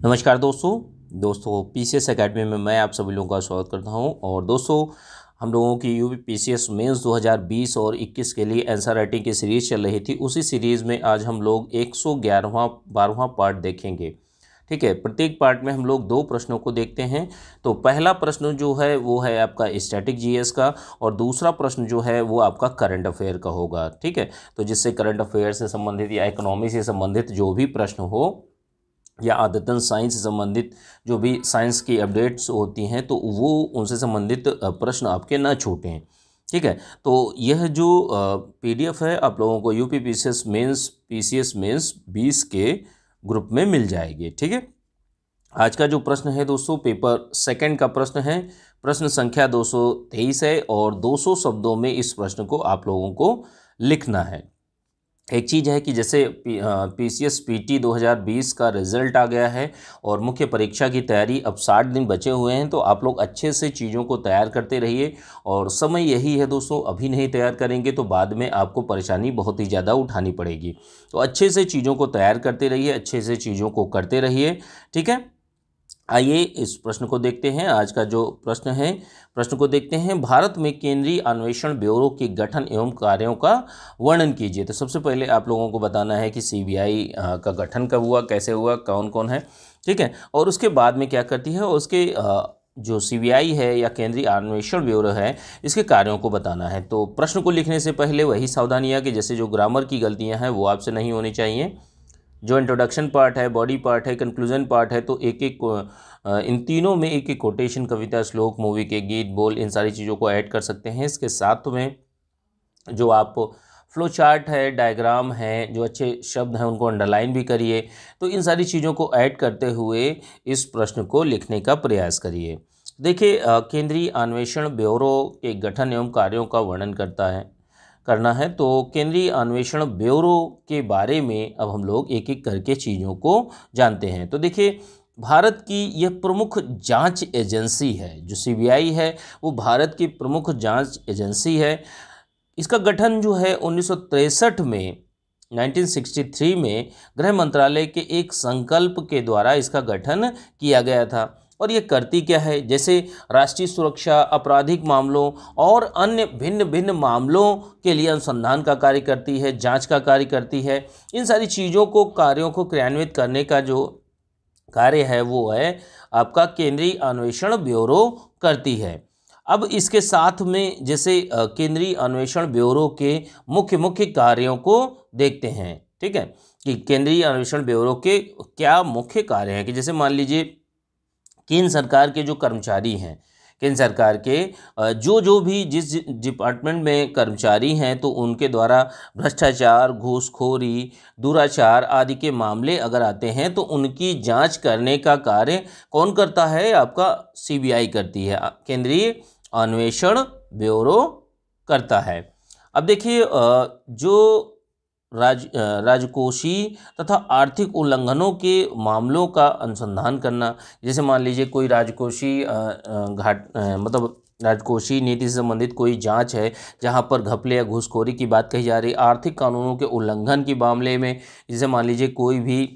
नमस्कार दोस्तों PCS academy में मैं आप सभी लोगों का स्वागत करता हूं। और दोस्तों हम लोगों की यूपी पीसीएस मेंस 2020 और 21 के लिए आंसर राइटिंग की सीरीज़ चल रही थी। उसी सीरीज़ में आज हम लोग 111वां 12वां पार्ट देखेंगे। ठीक है, प्रत्येक पार्ट में हम लोग 2 प्रश्नों को देखते हैं। तो पहला प्रश्न जो है वो है आपका स्टैटिक जीएस का, और दूसरा प्रश्न जो है वो आपका करंट अफेयर का होगा। ठीक है, तो जिससे करंट अफेयर से संबंधित या इकोनॉमी से संबंधित जो भी प्रश्न हो या आदतन साइंस से संबंधित जो भी साइंस की अपडेट्स होती हैं तो वो उनसे संबंधित प्रश्न आपके ना छूटें। ठीक है, तो यह जो पीडीएफ है आप लोगों को यूपी पीसीएस मेंस 20 के ग्रुप में मिल जाएगी। ठीक है, आज का जो प्रश्न है दोस्तों पेपर सेकंड का प्रश्न है। प्रश्न संख्या 223 है और 200 शब्दों में इस प्रश्न को आप लोगों को लिखना है। एक चीज़ है कि जैसे पीसीएस पीटी 2020 का रिज़ल्ट आ गया है और मुख्य परीक्षा की तैयारी अब 60 दिन बचे हुए हैं, तो आप लोग अच्छे से चीज़ों को तैयार करते रहिए। और समय यही है दोस्तों, अभी नहीं तैयार करेंगे तो बाद में आपको परेशानी बहुत ही ज़्यादा उठानी पड़ेगी। तो अच्छे से चीज़ों को तैयार करते रहिए, अच्छे से चीज़ों को करते रहिए। ठीक है, आइए इस प्रश्न को देखते हैं। आज का जो प्रश्न है, प्रश्न को देखते हैं। भारत में केंद्रीय अन्वेषण ब्यूरो के गठन एवं कार्यों का वर्णन कीजिए। तो सबसे पहले आप लोगों को बताना है कि सीबीआई का गठन कब हुआ, कैसे हुआ, कौन कौन है। ठीक है, और उसके बाद में क्या करती है, और उसके जो सीबीआई है या केंद्रीय अन्वेषण ब्यूरो है इसके कार्यों को बताना है। तो प्रश्न को लिखने से पहले वही सावधानियाँ कि जैसे जो ग्रामर की गलतियाँ हैं वो आपसे नहीं होनी चाहिए। जो इंट्रोडक्शन पार्ट है, बॉडी पार्ट है, कंक्लूजन पार्ट है, तो एक एक इन तीनों में एक एक कोटेशन, कविता, श्लोक, मूवी के गीत, बोल, इन सारी चीज़ों को ऐड कर सकते हैं। इसके साथ में जो आप फ्लो चार्ट है, डायग्राम है, जो अच्छे शब्द हैं उनको अंडरलाइन भी करिए। तो इन सारी चीज़ों को ऐड करते हुए इस प्रश्न को लिखने का प्रयास करिए। देखिए, केंद्रीय अन्वेषण ब्यूरो के गठन एवं कार्यों का वर्णन करना है। तो केंद्रीय अन्वेषण ब्यूरो के बारे में अब हम लोग एक एक करके चीज़ों को जानते हैं। तो देखिए, भारत की यह प्रमुख जांच एजेंसी है, जो सीबीआई है वो भारत की प्रमुख जांच एजेंसी है। इसका गठन जो है 1963 में 1963 में गृह मंत्रालय के एक संकल्प के द्वारा इसका गठन किया गया था। और ये करती क्या है, जैसे राष्ट्रीय सुरक्षा, आपराधिक मामलों और अन्य भिन्न भिन्न मामलों के लिए अनुसंधान का कार्य करती है, जांच का कार्य करती है। इन सारी चीज़ों को, कार्यों को क्रियान्वित करने का जो कार्य है वो है आपका केंद्रीय अन्वेषण ब्यूरो करती है। अब इसके साथ में जैसे केंद्रीय अन्वेषण ब्यूरो के मुख्य कार्यों को देखते हैं। ठीक है, कि केंद्रीय अन्वेषण ब्यूरो के क्या मुख्य कार्य हैं, कि जैसे मान लीजिए केंद्र सरकार के जो कर्मचारी हैं, केंद्र सरकार के जो भी जिस डिपार्टमेंट में कर्मचारी हैं, तो उनके द्वारा भ्रष्टाचार, घूसखोरी, दुराचार आदि के मामले अगर आते हैं तो उनकी जांच करने का कार्य कौन करता है, आपका सीबीआई करती है, केंद्रीय अन्वेषण ब्यूरो करता है। अब देखिए, जो राजकोषीय तथा आर्थिक उल्लंघनों के मामलों का अनुसंधान करना, जैसे मान लीजिए कोई राजकोषीय मतलब राजकोषीय नीति से संबंधित कोई जांच है जहां पर घपले या घूसखोरी की बात कही जा रही है, आर्थिक कानूनों के उल्लंघन के मामले में, जैसे मान लीजिए कोई भी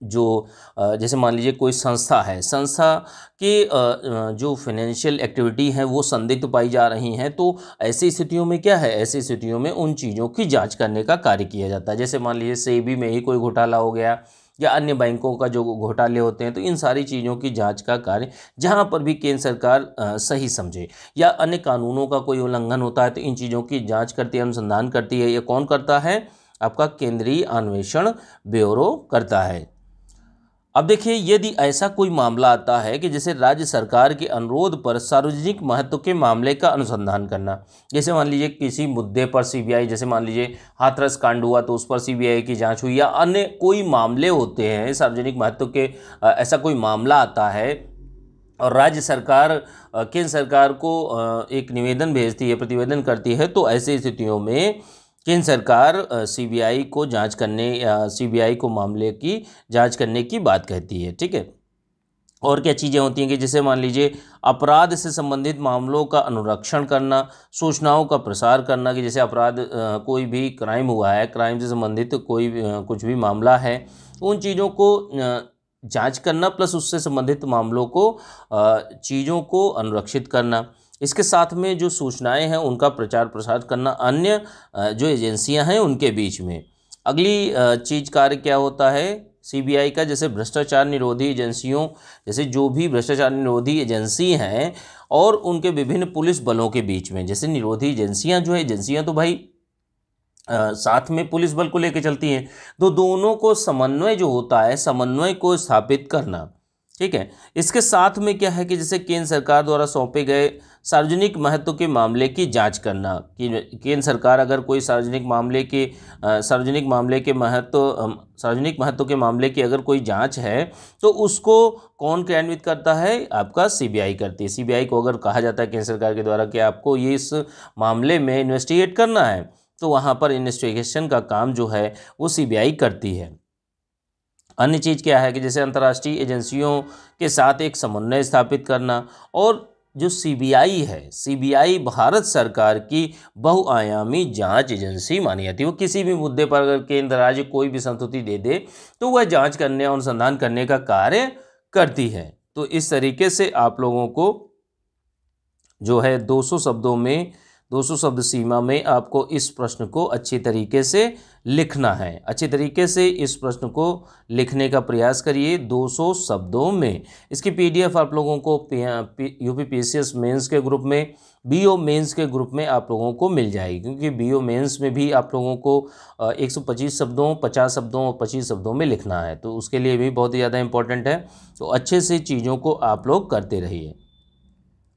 जैसे मान लीजिए कोई संस्था है, संस्था के जो फाइनेंशियल एक्टिविटी हैं वो संदिग्ध पाई जा रही हैं, तो ऐसी स्थितियों में क्या है, ऐसी स्थितियों में उन चीज़ों की जांच करने का कार्य किया जाता है। जैसे मान लीजिए सेबी में ही कोई घोटाला हो गया या अन्य बैंकों का जो घोटाले होते हैं, तो इन सारी चीज़ों की जांच का कार्य जहां पर भी केंद्र सरकार सही समझे या अन्य कानूनों का कोई उल्लंघन होता है तो इन चीज़ों की जाँच करती है, अनुसंधान करती है। ये कौन करता है, आपका केंद्रीय अन्वेषण ब्यूरो करता है। अब देखिए, यदि ऐसा कोई मामला आता है कि जैसे राज्य सरकार के अनुरोध पर सार्वजनिक महत्व के मामले का अनुसंधान करना, जैसे मान लीजिए किसी मुद्दे पर सीबीआई, जैसे मान लीजिए हाथरस कांड हुआ तो उस पर सीबीआई की जांच हुई, या अन्य कोई मामले होते हैं सार्वजनिक महत्व के, ऐसा कोई मामला आता है और राज्य सरकार केंद्र सरकार को एक निवेदन भेजती है, प्रतिवेदन करती है, तो ऐसी स्थितियों में केंद्र सरकार सीबीआई को जांच करने या सीबीआई को मामले की जांच करने की बात कहती है। ठीक है, और क्या चीज़ें होती हैं कि जैसे मान लीजिए अपराध से संबंधित मामलों का अनुरक्षण करना, सूचनाओं का प्रसार करना, कि जैसे अपराध कोई भी क्राइम हुआ है, क्राइम से संबंधित कोई कुछ भी मामला है, उन चीज़ों को जांच करना प्लस उससे संबंधित मामलों को चीज़ों को अनुरक्षित करना। इसके साथ में जो सूचनाएं हैं उनका प्रचार प्रसार करना अन्य जो एजेंसियां हैं उनके बीच में। अगली चीज़ कार्य क्या होता है सीबीआई का, जैसे भ्रष्टाचार निरोधी एजेंसियों, जैसे जो भी भ्रष्टाचार निरोधी एजेंसी हैं और उनके विभिन्न पुलिस बलों के बीच में, जैसे निरोधी एजेंसियां जो है, एजेंसियां तो भाई साथ में पुलिस बल को लेकर चलती हैं, तो दोनों को समन्वय जो होता है, समन्वय को स्थापित करना। ठीक है, इसके साथ में क्या है कि जैसे केंद्र सरकार द्वारा सौंपे गए सार्वजनिक महत्व के मामले की जांच करना, कि केंद्र सरकार अगर कोई सार्वजनिक महत्व के मामले की अगर कोई जांच है तो उसको कौन क्रियान्वित करता है, आपका सीबीआई करती है। सीबीआई को अगर कहा जाता है केंद्र सरकार के द्वारा कि आपको ये इस मामले में इन्वेस्टिगेट करना है, तो वहाँ पर इन्वेस्टिगेशन का काम जो है वो सीबीआई करती है। अन्य चीज़ क्या है कि जैसे अंतर्राष्ट्रीय एजेंसियों के साथ एक समन्वय स्थापित करना, और जो सीबीआई है, सीबीआई भारत सरकार की बहुआयामी जांच एजेंसी मानी जाती है। वो किसी भी मुद्दे पर अगर केंद्र राज्य कोई भी संस्तुति दे दे तो वह जांच करने और अनुसंधान करने का कार्य करती है। तो इस तरीके से आप लोगों को जो है 200 शब्द सीमा में आपको इस प्रश्न को अच्छी तरीके से लिखना है। अच्छी तरीके से इस प्रश्न को लिखने का प्रयास करिए 200 शब्दों में। इसकी पीडीएफ आप लोगों को यूपी पीसीएस मेंस के ग्रुप में, बीओ मेंस के ग्रुप में आप लोगों को मिल जाएगी, क्योंकि बीओ मेंस में भी आप लोगों को 125 शब्दों, 50 शब्दों और 25 शब्दों में लिखना है, तो उसके लिए भी बहुत ही ज़्यादा इंपॉर्टेंट है। तो अच्छे से चीज़ों को आप लोग करते रहिए।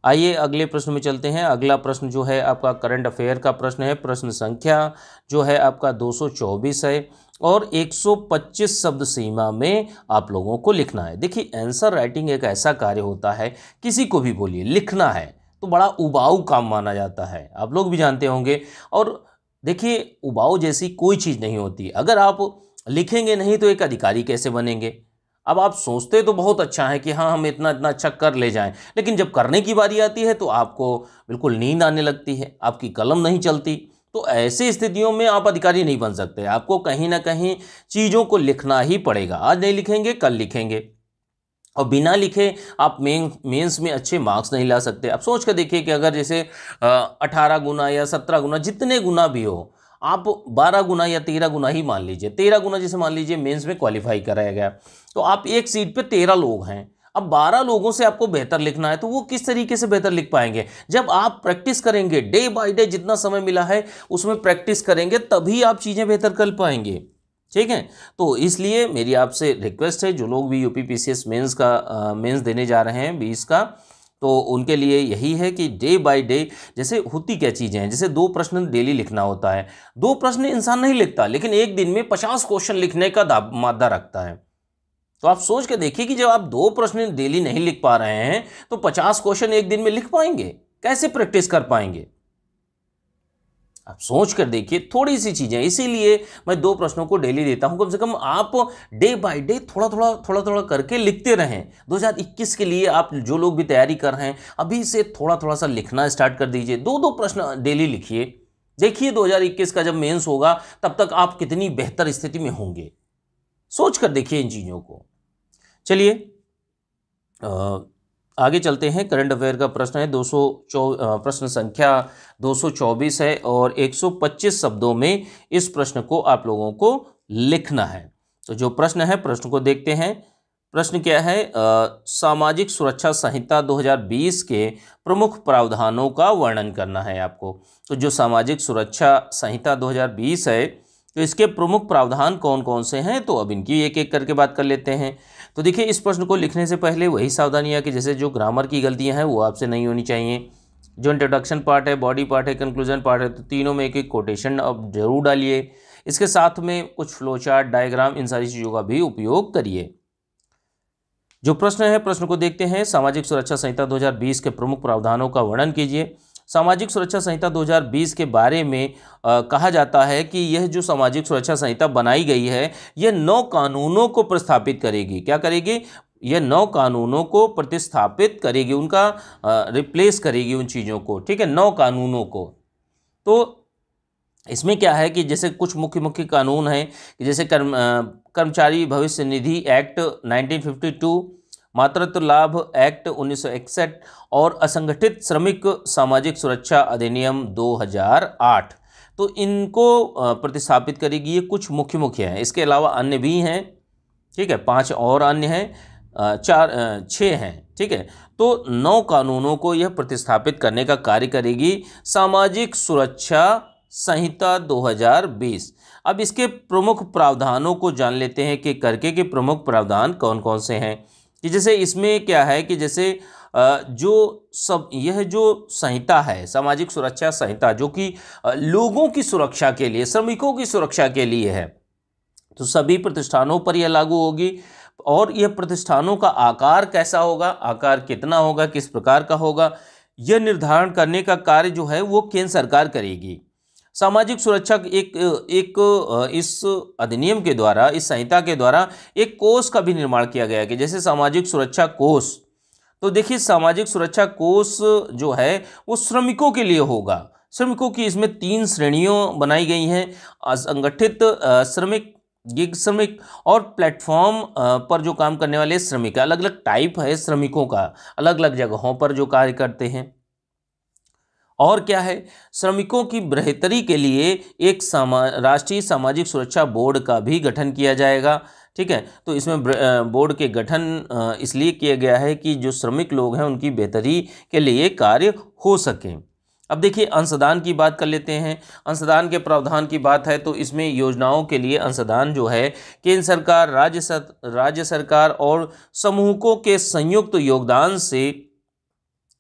आइए अगले प्रश्न में चलते हैं। अगला प्रश्न जो है आपका करंट अफेयर का प्रश्न है। प्रश्न संख्या जो है आपका 224 है और 125 शब्द सीमा में आप लोगों को लिखना है। देखिए, आंसर राइटिंग एक ऐसा कार्य होता है, किसी को भी बोलिए लिखना है तो बड़ा उबाऊ काम माना जाता है, आप लोग भी जानते होंगे। और देखिए, उबाऊ जैसी कोई चीज़ नहीं होती। अगर आप लिखेंगे नहीं तो एक अधिकारी कैसे बनेंगे? अब आप सोचते तो बहुत अच्छा है कि हाँ हम इतना इतना अच्छा कर ले जाएं, लेकिन जब करने की बारी आती है तो आपको बिल्कुल नींद आने लगती है, आपकी कलम नहीं चलती। तो ऐसी स्थितियों में आप अधिकारी नहीं बन सकते। आपको कहीं ना कहीं चीज़ों को लिखना ही पड़ेगा। आज नहीं लिखेंगे कल लिखेंगे, और बिना लिखे आप मेंस में अच्छे मार्क्स नहीं ला सकते। आप सोच कर देखिए कि अगर जैसे 18 गुना या 17 गुना, जितने गुना भी हो, आप 12 गुना या 13 गुना ही मान लीजिए। 13 गुना जैसे मान लीजिए मेंस में क्वालिफाई कराया गया, तो आप एक सीट पे 13 लोग हैं। अब 12 लोगों से आपको बेहतर लिखना है, तो वो किस तरीके से बेहतर लिख पाएंगे? जब आप प्रैक्टिस करेंगे, डे बाय डे जितना समय मिला है उसमें प्रैक्टिस करेंगे, तभी आप चीज़ें बेहतर कर पाएंगे। ठीक है, तो इसलिए मेरी आपसे रिक्वेस्ट है, जो लोग भी यूपी पीसीएस मेंस देने जा रहे हैं 20 का, तो उनके लिए यही है कि डे बाय डे, जैसे होती क्या चीज़ें हैं, जैसे 2 प्रश्न डेली लिखना होता है। 2 प्रश्न इंसान नहीं लिखता, लेकिन एक दिन में 50 क्वेश्चन लिखने का मादा रखता है। तो आप सोच के देखिए कि जब आप 2 प्रश्न डेली नहीं लिख पा रहे हैं तो 50 क्वेश्चन एक दिन में लिख पाएंगे? कैसे प्रैक्टिस कर पाएंगे? आप सोच कर देखिए, थोड़ी सी चीज़ें। इसीलिए मैं 2 प्रश्नों को डेली देता हूं। कम से कम आप डे बाय डे थोड़ा थोड़ा करके लिखते रहें। 2021 के लिए आप जो लोग भी तैयारी कर रहे हैं, अभी से थोड़ा थोड़ा सा लिखना स्टार्ट कर दीजिए। 2 प्रश्न डेली लिखिए। देखिए 2021 का जब मेंस होगा तब तक आप कितनी बेहतर स्थिति में होंगे। सोच कर देखिए इन चीज़ों को। चलिए आगे चलते हैं। करंट अफेयर का प्रश्न है प्रश्न संख्या 224 है और 125 शब्दों में इस प्रश्न को आप लोगों को लिखना है। तो जो प्रश्न है, प्रश्न को देखते हैं। प्रश्न क्या है? सामाजिक सुरक्षा संहिता 2020 के प्रमुख प्रावधानों का वर्णन करना है आपको। तो जो सामाजिक सुरक्षा संहिता 2020 है, तो इसके प्रमुख प्रावधान कौन कौन से हैं, तो अब इनकी एक एक करके बात कर लेते हैं। तो देखिए, इस प्रश्न को लिखने से पहले वही सावधानियाँ कि जैसे जो ग्रामर की गलतियां हैं वो आपसे नहीं होनी चाहिए। जो इंट्रोडक्शन पार्ट है, बॉडी पार्ट है, कंक्लूजन पार्ट है, तो तीनों में एक एक कोटेशन अब जरूर डालिए। इसके साथ में कुछ फ्लो चार्ट, डायग्राम, इन सारी चीज़ों का भी उपयोग करिए। जो प्रश्न है, प्रश्न को देखते हैं। सामाजिक सुरक्षा संहिता 2020 के प्रमुख प्रावधानों का वर्णन कीजिए। सामाजिक सुरक्षा संहिता 2020 के बारे में कहा जाता है कि यह जो सामाजिक सुरक्षा संहिता बनाई गई है, यह 9 कानूनों को प्रस्थापित करेगी। क्या करेगी? यह 9 कानूनों को प्रतिस्थापित करेगी, उनका रिप्लेस करेगी उन चीज़ों को। ठीक है, 9 कानूनों को। तो इसमें क्या है कि जैसे कुछ मुख्य मुख्य कानून हैं कि जैसे कर्मचारी भविष्य निधि एक्ट 1952, मातृत्व लाभ एक्ट 1961 और असंगठित श्रमिक सामाजिक सुरक्षा अधिनियम 2008। तो इनको प्रतिस्थापित करेगी। ये कुछ मुख्य मुख्य हैं, इसके अलावा अन्य भी हैं, ठीक है, 5 और अन्य हैं, 6 हैं, ठीक है। तो 9 कानूनों को यह प्रतिस्थापित करने का कार्य करेगी सामाजिक सुरक्षा संहिता 2020। अब इसके प्रमुख प्रावधानों को जान लेते हैं कि करके के प्रमुख प्रावधान कौन कौन से हैं। कि जैसे इसमें क्या है कि जैसे यह जो संहिता है सामाजिक सुरक्षा संहिता, जो कि लोगों की सुरक्षा के लिए, श्रमिकों की सुरक्षा के लिए है, तो सभी प्रतिष्ठानों पर यह लागू होगी। और यह प्रतिष्ठानों का आकार कैसा होगा, आकार कितना होगा, किस प्रकार का होगा, यह निर्धारण करने का कार्य जो है वो केंद्र सरकार करेगी। सामाजिक सुरक्षा इस अधिनियम के द्वारा, इस संहिता के द्वारा एक कोष का भी निर्माण किया गया है कि जैसे सामाजिक सुरक्षा कोष। तो देखिए सामाजिक सुरक्षा कोष जो है वो श्रमिकों के लिए होगा। श्रमिकों की इसमें 3 श्रेणियों बनाई गई हैं, असंगठित श्रमिक, गिग श्रमिक और प्लेटफॉर्म पर जो काम करने वाले श्रमिक। अलग अलग टाइप है श्रमिकों का, अलग अलग जगहों पर जो कार्य करते हैं। और क्या है, श्रमिकों की बेहतरी के लिए एक राष्ट्रीय सामाजिक सुरक्षा बोर्ड का भी गठन किया जाएगा, ठीक है। तो इसमें बोर्ड के गठन इसलिए किया गया है कि जो श्रमिक लोग हैं उनकी बेहतरी के लिए कार्य हो सके। अब देखिए अंशदान की बात कर लेते हैं। अंशदान के प्रावधान की बात है तो इसमें योजनाओं के लिए अंशदान जो है केंद्र सरकार, राज्य सरकार और समूहों के संयुक्त योगदान से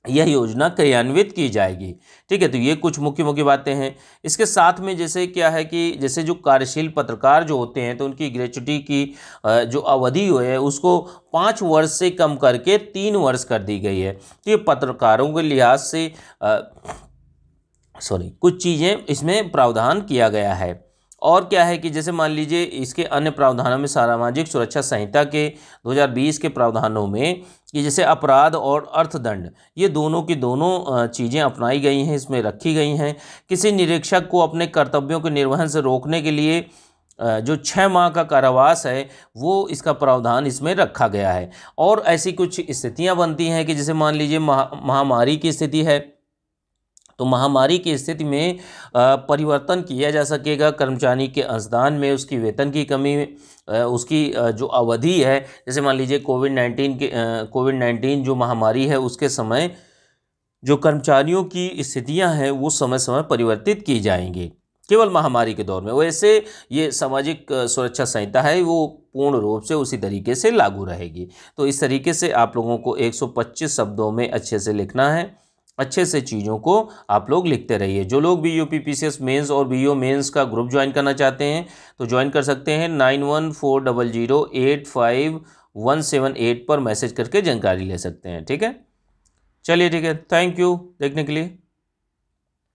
यह योजना क्रियान्वित की जाएगी, ठीक है। तो ये कुछ मुख्य मुख्य बातें हैं। इसके साथ में जैसे क्या है कि जैसे जो कार्यशील पत्रकार जो होते हैं तो उनकी ग्रेच्युटी की जो अवधि है उसको 5 वर्ष से कम करके 3 वर्ष कर दी गई है। तो ये पत्रकारों के लिहाज से कुछ चीज़ें इसमें प्रावधान किया गया है। और क्या है कि जैसे मान लीजिए इसके अन्य प्रावधानों में सामाजिक सुरक्षा संहिता के 2020 के प्रावधानों में कि जैसे अपराध और अर्थदंड, ये दोनों की दोनों चीज़ें अपनाई गई हैं, इसमें रखी गई हैं। किसी निरीक्षक को अपने कर्तव्यों के निर्वहन से रोकने के लिए जो 6 माह का कारावास है वो इसका प्रावधान इसमें रखा गया है। और ऐसी कुछ स्थितियां बनती हैं कि जैसे मान लीजिए महामारी की स्थिति है, तो महामारी की स्थिति में परिवर्तन किया जा सकेगा कर्मचारी के अंशदान में, उसकी वेतन की कमी, उसकी जो अवधि है, जैसे मान लीजिए कोविड-19 जो महामारी है उसके समय जो कर्मचारियों की स्थितियां हैं वो समय समय परिवर्तित की जाएंगी केवल महामारी के दौर में। वैसे ये सामाजिक सुरक्षा संहिता है वो पूर्ण रूप से उसी तरीके से लागू रहेगी। तो इस तरीके से आप लोगों को 125 शब्दों में अच्छे से लिखना है, अच्छे से चीज़ों को आप लोग लिखते रहिए। जो लोग भी यूपीपीसीएस मेंस और बीओ मेंस का ग्रुप ज्वाइन करना चाहते हैं तो ज्वाइन कर सकते हैं। 9140085178 पर मैसेज करके जानकारी ले सकते हैं, ठीक है। चलिए ठीक है, थैंक यू देखने के लिए।